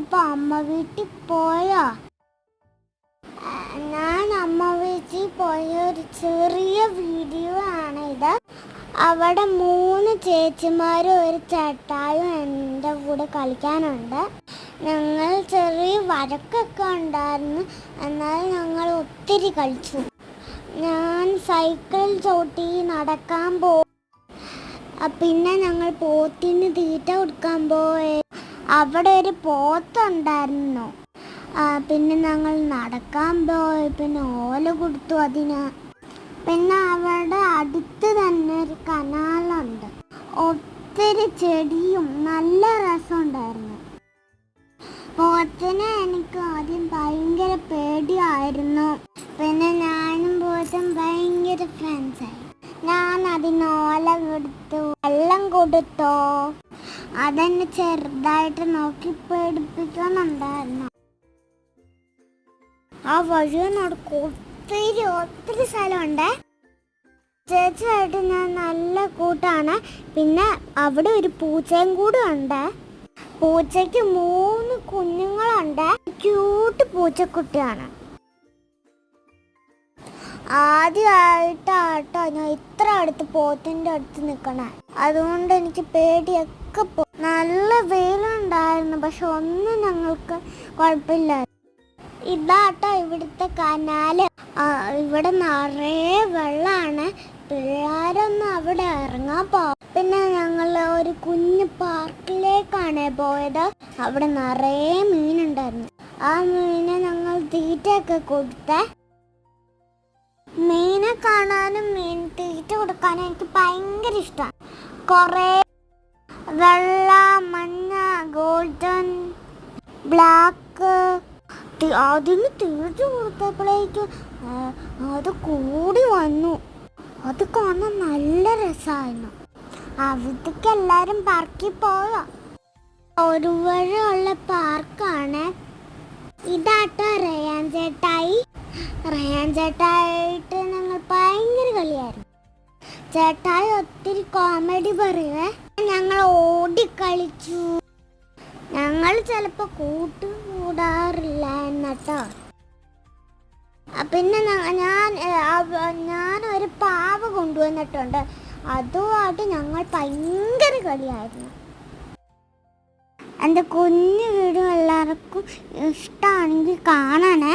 അപ്പോൾ അമ്മ വീട്ടിൽ പോയോ? ഞാൻ അമ്മ വീട്ടിൽ പോയ ഒരു ചെറിയ വീഡിയോ ആണ് ഇത്. അവിടെ 3 ചേച്ചിമാരും ഒരു ചേട്ടായും എൻ്റെ കൂടെ കളിക്കാനുണ്ട്. ഞങ്ങൾ ചെറിയ വഴക്കൊക്കെ ഉണ്ടായിരുന്നു, എന്നാൽ ഞങ്ങൾ ഒത്തിരി കളിച്ചു. ഞാൻ സൈക്കിൾ ചവിട്ടി നടക്കാൻ പോയി. പിന്നെ ഞങ്ങൾ പോത്തിന് തീറ്റ കൊടുക്കാൻ പോയി. അവിടെ ഒരു പോത്തുണ്ടായിരുന്നു. പിന്നെ ഞങ്ങൾ നടക്കാൻ പോയി. പിന്നെ ഓല കൊടുത്തു അതിന്. പിന്നെ അവിടെ അടുത്ത് തന്നെ ഒരു കനാലുണ്ട്. ഒത്തിരി ചെടിയും നല്ല രസമുണ്ടായിരുന്നു. പോത്തിനെ എനിക്ക് ആദ്യം ഭയങ്കര പേടിയായിരുന്നു. പിന്നെ ഞാനും പോത്തും ഭയങ്കര ഫ്രണ്ട്സായി. ഞാൻ അതിന് ഓല കൊടുത്തു, വെള്ളം കൊടുത്തോ, അതെന്നെ ചെറുതായിട്ട് നോക്കി പേടിപ്പിക്കുന്നുണ്ടായിരുന്നു. ആ വഴി നടക്കും ഒത്തിരി സ്ഥലമുണ്ട്. ചേച്ചിയായിട്ട് ഞാൻ നല്ല കൂട്ടാണ്. പിന്നെ അവിടെ ഒരു പൂച്ചയും കൂടെ ഉണ്ട്. പൂച്ചയ്ക്ക് 3 കുഞ്ഞുങ്ങളുണ്ട്. ക്യൂട്ട് പൂച്ചക്കുട്ടിയാണ്. ആദ്യമായിട്ടാട്ടോ ഞാൻ ഇത്ര അടുത്ത് പോത്തിൻ്റെ അടുത്ത് നിൽക്കണേ. അതുകൊണ്ട് എനിക്ക് പേടിയൊക്കെ നല്ല വെയിലുണ്ടായിരുന്നു, പക്ഷെ ഒന്നും ഞങ്ങൾക്ക് കുഴപ്പമില്ല. ഇതാട്ടോ ഇവിടുത്തെ കനാല്. ഇവിടെ നിറയെ വെള്ളമാണ്. പിള്ളേരൊന്നും അവിടെ ഇറങ്ങാൻ പോകും. പിന്നെ ഞങ്ങൾ ഒരു കുഞ്ഞു പാർക്കിലേക്കാണ് പോയത്. അവിടെ നിറയെ മീനുണ്ടായിരുന്നു. ആ മീനെ ഞങ്ങൾ തീറ്റയൊക്കെ കൊടുത്തേ. മീനെ കാണാനും മീൻ തീറ്റ കൊടുക്കാനും എനിക്ക് ഭയങ്കര ഇഷ്ടമാണ്. കുറേ വെള്ള, മഞ്ഞ, ഗോൾഡൻ, ബ്ലാക്ക് അതിന് തീറ്റ കൊടുത്തപ്പോഴേക്കും അത് കൂടി വന്നു. അത് കാണാൻ നല്ല രസമായിരുന്നു. അവിടേക്ക് എല്ലാവരും പാർക്കിൽ പോയോ? ഒരു വഴിയുള്ള പാർക്കാണ്. ഇതാട്ടോ റയാൻ ചേട്ടായി. റയാൻ ചേട്ടായിട്ട് ഞങ്ങൾ ഭയങ്കര കളിയായിരുന്നു. ചേട്ടായി ഒത്തിരി കോമഡി പറയുവേ. ഞങ്ങൾ ഓടിക്കളിച്ചു. ഞങ്ങൾ ചിലപ്പോൾ കൂടാറില്ല എന്നട്ടോ. പിന്നെ ഞാനൊരു പാവ കൊണ്ടുവന്നിട്ടുണ്ട്. അതുമായിട്ട് ഞങ്ങൾ ഭയങ്കര കളിയായിരുന്നു. എൻ്റെ കുഞ്ഞു വീഡിയോ എല്ലാവർക്കും ഇഷ്ടമാണെങ്കിൽ കാണണേ.